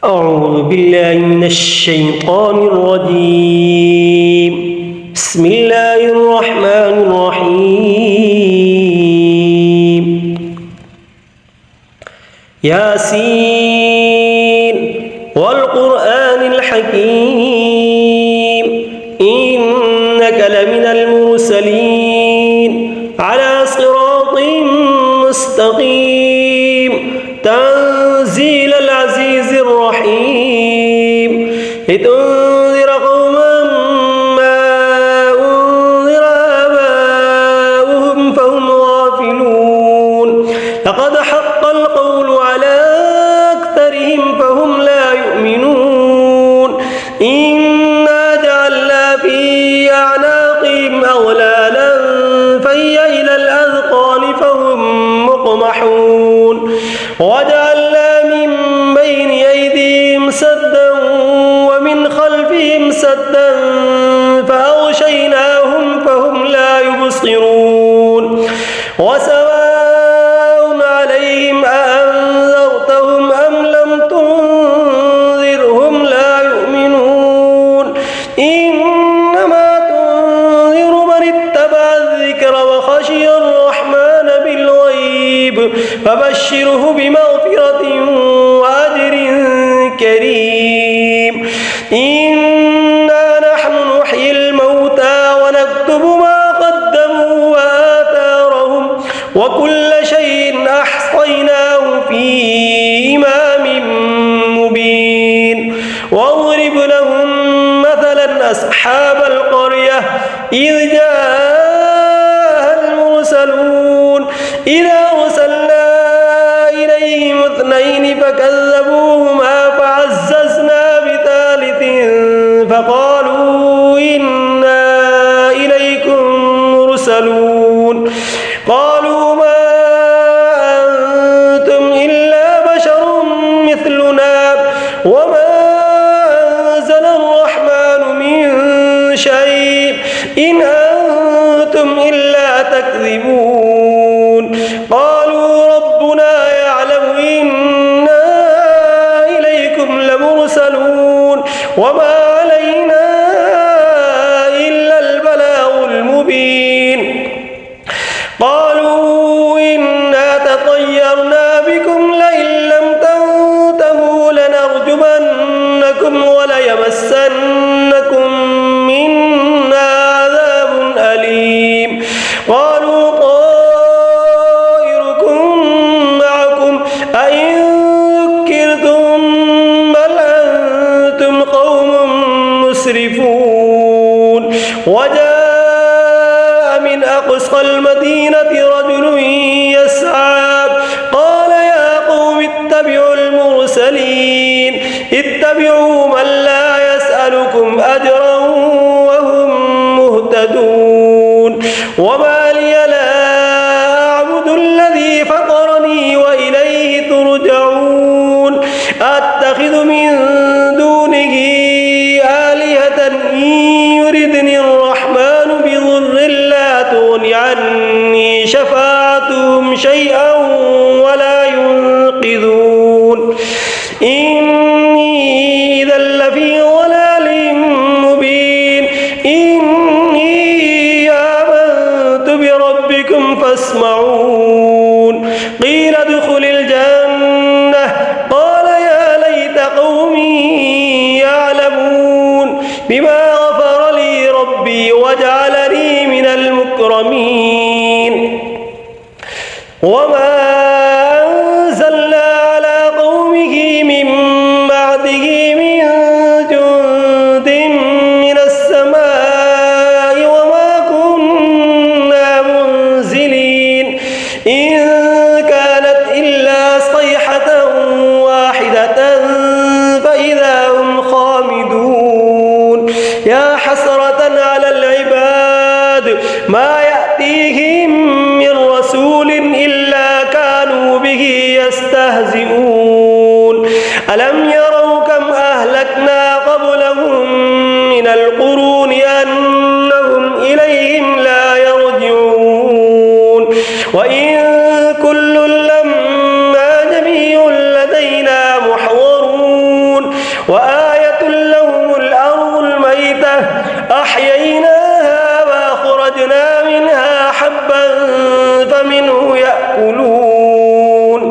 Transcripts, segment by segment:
أعوذ بالله من الشيطان الرجيم. بسم الله الرحمن الرحيم. ياسين والقرآن الحكيم إنك لمن المرسلين على صراط مستقيم تنزيل العزيز الرحيم لتنذر قوما ما أنذر آباؤهم فهم غافلون لقد حق القول على أكثرهم فهم لا يؤمنون إنا جعلنا في أعناقهم أغلالا فهي إلى الأذقان فهم مقمحون وجعلنا من بين أيديهم سدا ومن خلفهم سدا فأغشيناهم فهم لا يبصرون وسواء عليهم أأنذرتهم أم لم تنذرهم لا يؤمنون إنما تنذر من اتبع الذكر وخشي الرحمن بالغيب فبشره بمغفرة وأجر كريم إنا نحن نحيي الموتى ونكتب ما قدموا وآثارهم وكل شيء أحصيناه في إمام مبين واضرب لهم مثلا أصحاب القرية إذ جاءها المرسلون إذا أرسلنا إليهم اثنين فكذبوهما فعززنا بثالث فقالوا إنا إليكم مرسلون قالوا ما أنتم إلا بشر مثلنا وما أنزل الرحمن من شيء إن أنتم إلا تكذبون قالوا ربنا يعلم إنا إليكم لمرسلون وما علينا إلا البلاغ المبين قالوا إنا تطيرنا بكم لئن لم تنتهوا لنرجمنكم وليمسنكم منا عذاب أليم قالوا طائركم معكم أئن ذكرتم بل أنتم قوم مسرفون وجاء من أقصى المدينة رجل يسعى قال يا قوم اتبعوا المرسلين اتبعوا من لا يسألكم أجرا وهم مهتدون وما لي لا أعبد الذي فطرني وإليه ترجعون أتخذ من دونه آلهة إن يردني الرحمن بضر لا تغن عني شفاعتهم شيئا ولا ينقذون إني إذا لفي ضلال مبين إني آمنت بربكم فاسمعون قيل ادخل الجنة قال يا ليت قومي يعلمون بما غفر لي ربي وجعلني من المكرمين وما أنزلنا على قومه من بعده من جند من السماء وما كنا منزلين إن كانت إلا صيحة واحدة فإذا هم خامدون يا حسرة على العباد ما يأتيهم من رسول إلا كانوا به يستهزئون ألم يروا كم أهلكنا قبلهم من القرون أنهم إليهم لا يرجعون وإن كل لما جميع لدينا محضرون وآية لهم الأرض الميتة أحييناها وأخرجنا منها حبا فمنه يأكلون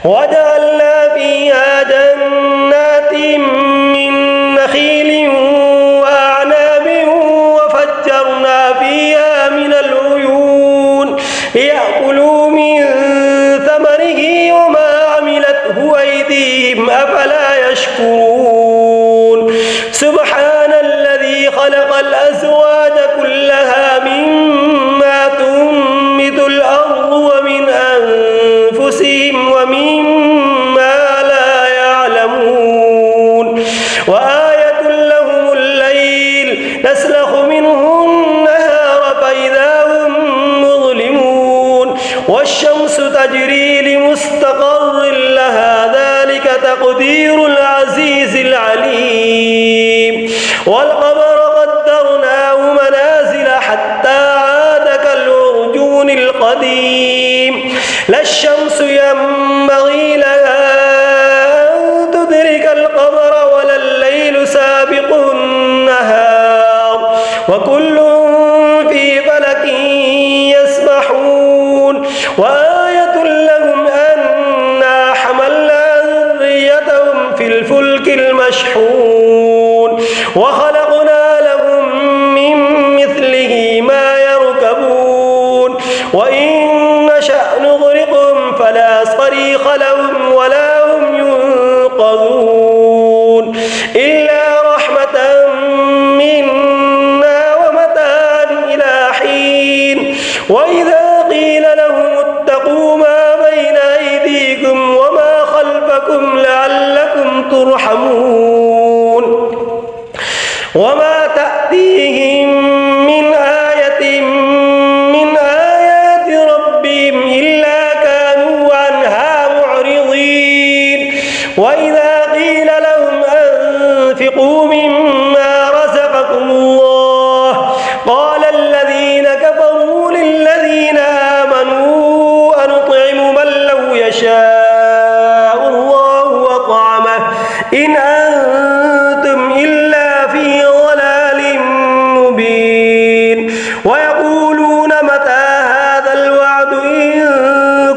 وجعلنا فيها جنات من نخيل وأعناب وفجرنا فيها من العيون ليأكلوا من ثمره وما عملته أيديهم أفلا يشكرون سبحان الذي خلق الأزواج كلها مما تنبت الأرض ومن أنفسهم ومما لا يعلمون وآية لهم الليل نسلخ منه النهار فإذا هم مظلمون والشمس تجري لمستقر لها ذلك تقدير العزيز العليم والقمر قدرناه منازل حتى عاد كالعرجون القديم لا الشمس ينبغي لها أن تدرك القمر ولا الليل سابق النهار وكل في فلك يسبحون وآية لهم أنا حملنا ذريتهم في الفلك المشحون وخلقنا لهم من مثله ما يركبون وإن نشأ نغرقهم فلا صريخ لهم ولا هم ينقذون إلا رحمة منا ومتاعا إلى حين وإذا قيل لهم اتقوا ما بين أيديكم وما خلفكم لعلكم ترحمون وما تأتيهم من آية من آيات ربهم إلا كانوا عنها معرضين وإذا قيل لهم أنفقوا مما رزقكم الله قال الذين كفروا للذين آمنوا أنطعم من لو يشاء الله وطعمه إن أنتم إلا في ضلال مبين ويقولون متى هذا الوعد إن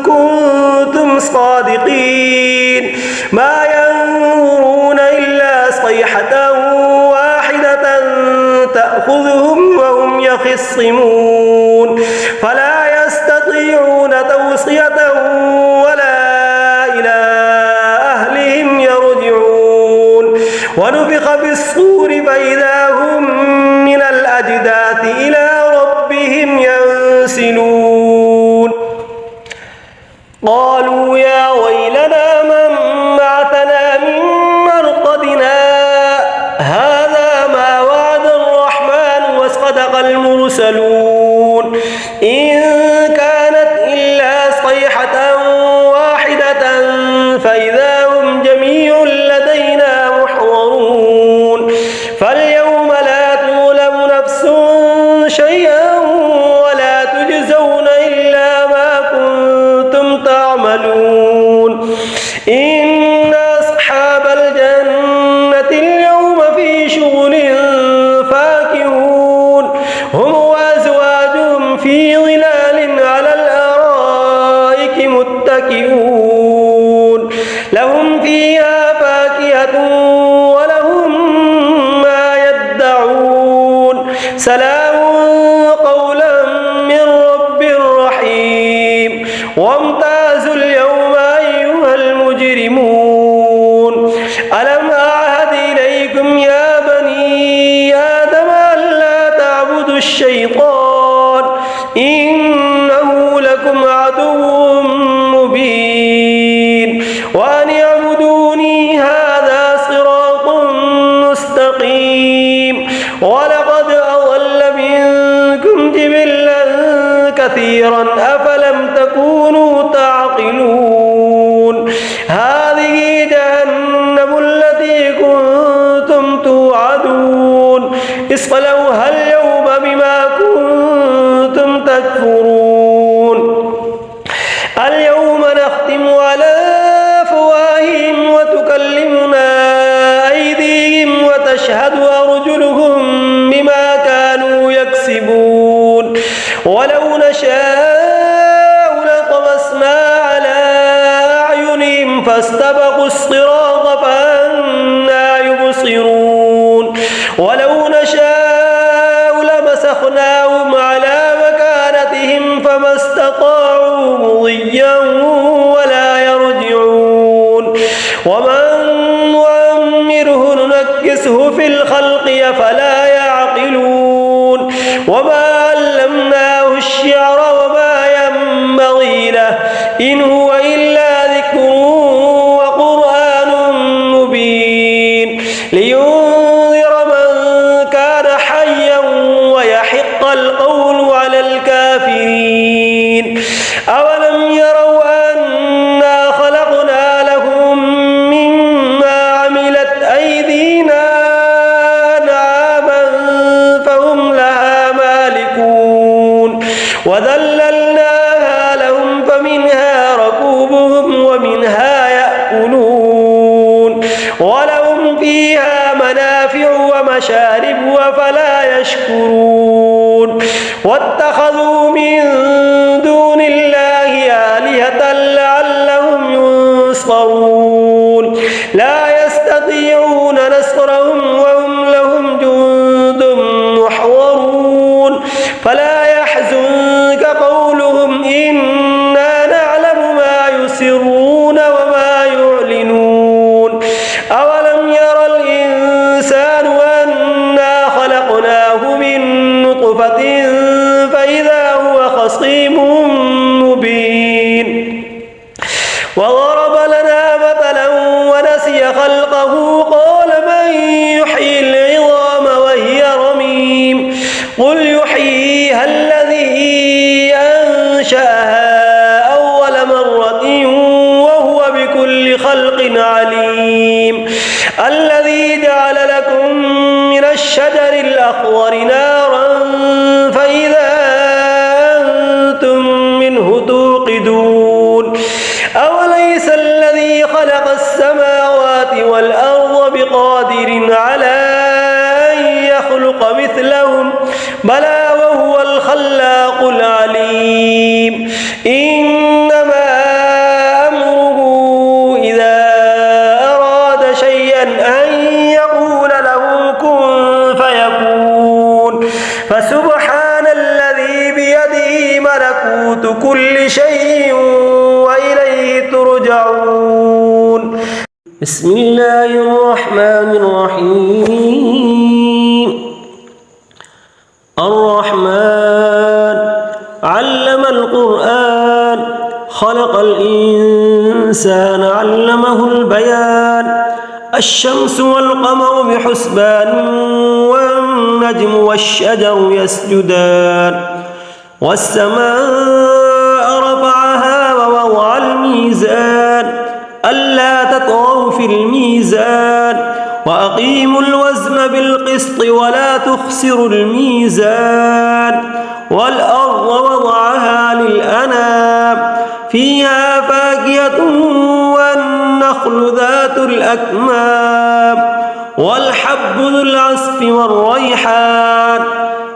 كنتم صادقين ما ينظرون إلا صيحة واحدة تأخذهم وهم يخصمون فلا يستطيعون توصية ولا إلى أهلهم يرجعون ونفخ في الصور فإذا هم من الأجداث إلى ربهم ينسلون قالوا يا ويلنا من بعثنا من مرقدنا هذا ما وعد الرحمن وصدق المرسلون إن كانت إلا صيحة واحدة فإذا هم جميع لدينا محضرون فاليوم لا تظلم نفس شيئا ولا تجزون إلا ما كنتم تعملون إن أصحاب الجنة اليوم في شغل فاكهون هم وأزواجهم في ظلال على الأرائك متكئون لهم فيها فاكهة ولهم ما يدعون سلام قولا من رب رحيم وامتازوا اليوم أيها المجرمون ألم أعهد إليكم يا بني آدم ألا تعبدوا الشيطان إنه لكم عدو مبين وأن اعبدوني هذا صراط مستقيم ولقد أضل منكم جبلا كثيرا أفلم تكونوا تعقلون هذه جهنم التي كنتم توعدون اصلوها اليوم بما كنتم تكفرون اليوم نختم على أفواههم وتكلمنا تشهد أرجلهم بما كانوا يكسبون ولو نشاء لطمسنا على أعينهم فاستبقوا الصراط فأنى يبصرون ولو نشاء لمسخناهم على مكانتهم فما استطاعوا مضيا ولا يرجعون ومن نعمره ننكسه في الخلق أفلا يعقلون وما علمناه الشعر وما ينبغي له إن هو إلا ذكر وقرآن مبين لينذر من كان حيا ويحق القول على الكافرين أولم يروا أنا خلقنا لهم مما عملت أيدينا أنعاما فهم لها مالكون وذللناها لهم فمنها ركوبهم ومنها يأكلون ولهم فيها منافع ومشارب أفلا يشكرون واتخذوا من دون الله آلهة لعلهم ينصرون لا يستطيعون نصرهم وهم لهم جند محضرون فلا يحزنك قولهم إنا نعلم ما يسرون وما يعلنون أولم ير الإنسان أنا خلقناه من نطفة فإذا هو خصيم مبين وضرب لنا مثلا ونسي خلقه قال من يحيي العظام وهي رميم قل يحييها الذي أنشأها أول مرة وهو بكل خلق عليم الذي جعل لكم من الشجر الأخضر نارا فإذا أنتم منه توقدون أوليس الذي خلق السماوات والأرض بقادر على أن يخلق مثلهم بلى وهو الخلاق العليم إنما أمره إذا أراد شيئا أن يقول له كن فيكون فسبحان الذي بيده ملكوت كل شيء وإليه ترجعون بسم الله الرحمن الرحيم الرحمن علم القرآن خلق الإنسان علمه البيان الشمس والقمر بحسبان والنجم والشجر يسجدان والسماء رفعها ووضع الميزان ألا تطغوا في الميزان وأقيموا الوزن بالقسط ولا تخسروا الميزان والأرض وضعها للأنام فيها فاكهة والنخل ذات الأكمام والحب ذو العصف والريحان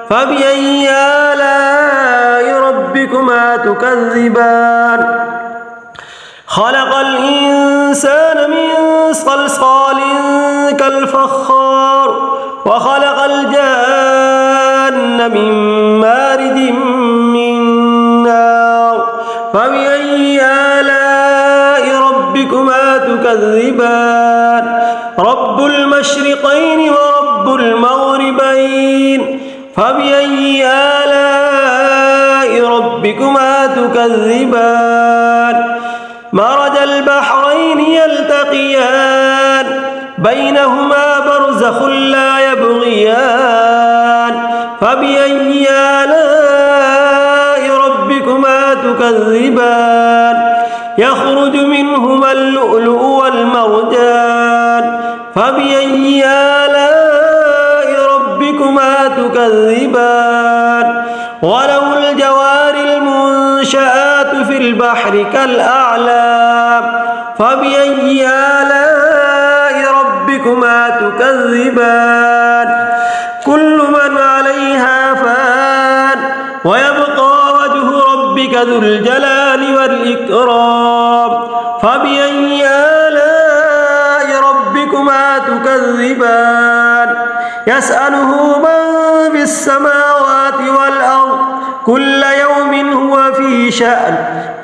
فبأي آلاء ربكما تكذبان خلق الإنسان من صلصال كالفخار وخلق الجان من مارد من نار فبأي آلاء ربكما تكذبان رب المشرقين ورب المغربين فبأي آلاء ربكما تكذبان مرج البحرين يلتقيان بينهما برزخ لا يبغيان فبأي آلاء ربكما تكذبان يخرج منهما اللؤلؤ والمرجان فبأي آلاء ربكما تكذبان وله الجوار المنشآت في البحر كالأعلام فبأي آلاء ربكما تكذبان كل من عليها فان ويبقى وجه ربك ذو الجلال والإكرام فبأي آلاء ربكما تكذبان يسأله من في السماوات والأرض كل يوم هو في شأن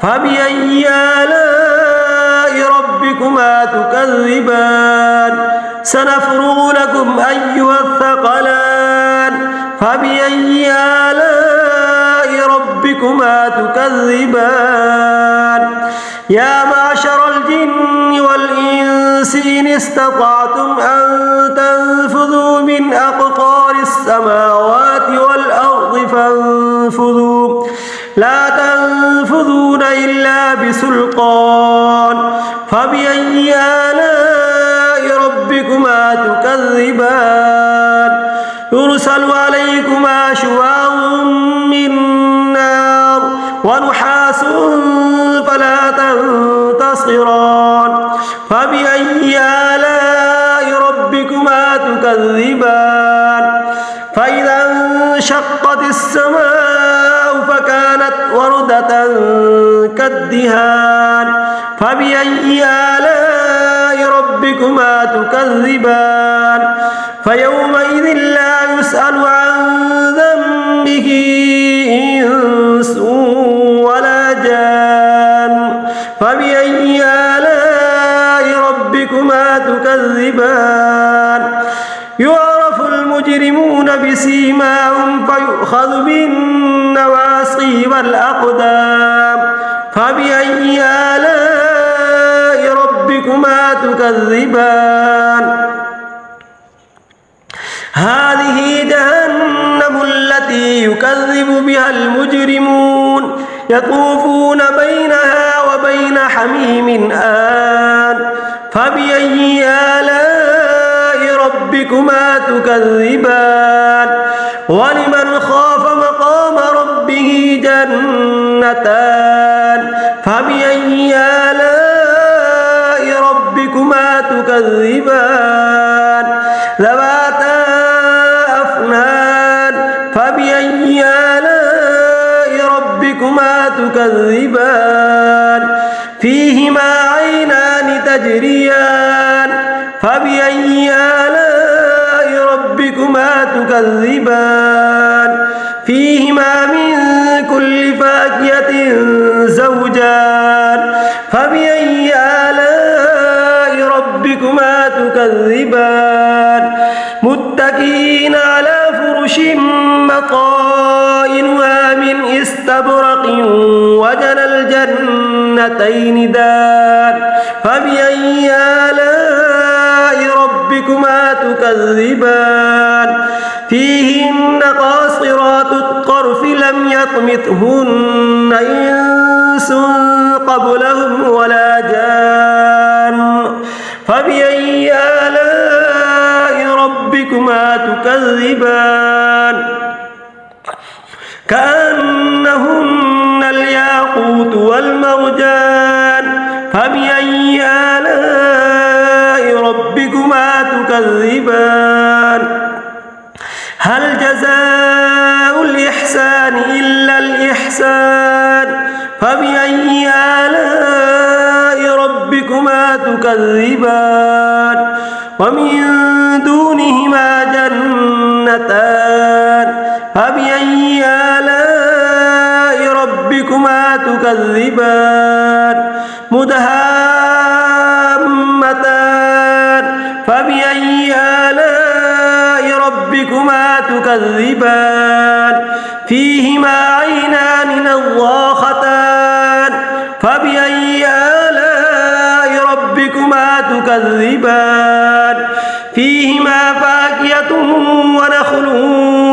فبأي آلاء ربكما تكذبان سنفرغ لكم أيها الثقلان فبأي آلاء ربكما تكذبان يا معشر الجن والإنس إن استطعتم أن تنفذوا من أقطار السماوات والأرض فانفذوا لا تنفذون إلا بسلطان فبأي آلاء ربكما تكذبان يرسل عليكما شواظ من نار ونحاس فلا تنتصران فبأي آلاء ربكما تكذبان فإذا انشقت السماء فكانت وردة كالدهان فبأي آلاء ربكما تكذبان فيومئذ لا يسأل عن ذنبه إنس ولا جان فبأي آلاء ربكما تكذبان يعرف المجرمون بسيماهم فيؤخذ بالنواصي والأقدام فبأي آلاء ربكما تكذبان هذه جهنم التي يكذب بها المجرمون يطوفون بينها وبين حميم آن فبأي آلاء ربكما تكذبان ولمن خاف مقام ربه جنتان فبأي آلاء ربكما تكذبان ذواتا أفنان فبأي آلاء ربكما تكذبان فيهما عينان تجريان فبأي آلاء ربكما تكذبان فيهما من كل فاكهة زوجان فبأي آلاء ربكما تكذبان متكئين على فرش مطائنها من استبرق وجنى الجنتين دان فبأي آلاء ربكما تكذبان فيهن قاصرات الطرف لم يطمثهن إنس قبلهم ولا جان فبأي آلاء ربكما تكذبان كأنهن الياقوت والمرجان فبأي آلاء ربكما تكذبان هل جزاء الإحسان إلا الإحسان فبأي آلاء ربكما تكذبان ومن دونهما جنتان فبأي آلاء ربكما تكذبان مدهامتان فبأي آلاء ربكما تكذبان فيهما عينان نضاختان فبأي آلاء ربكما تكذبان فيهما فاكهة ونخل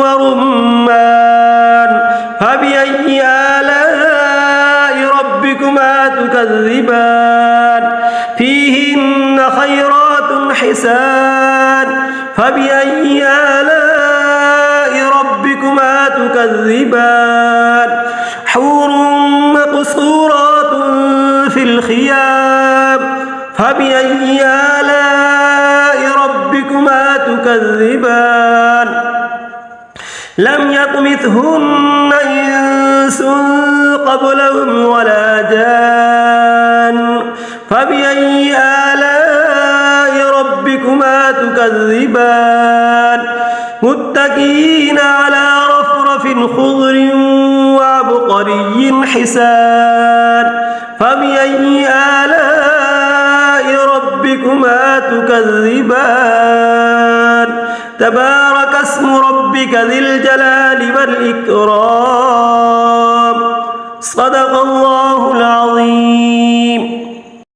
ورمان فبأي آلاء ربكما تكذبان فيهن خيرات حسان فبأي آلاء ربكما تكذبان حور مقصورات في الخيام فبأي آلاء ربكما تكذبان لم يطمثهن إنس قبلهم ولا جان فبأي آلاء ربكما تكذبان متكئين على رفرف خضر وعبقري حسان فبأي آلاء ربكما تكذبان تبارك اسم ربك ذي الجلال والإكرام صدق الله العظيم.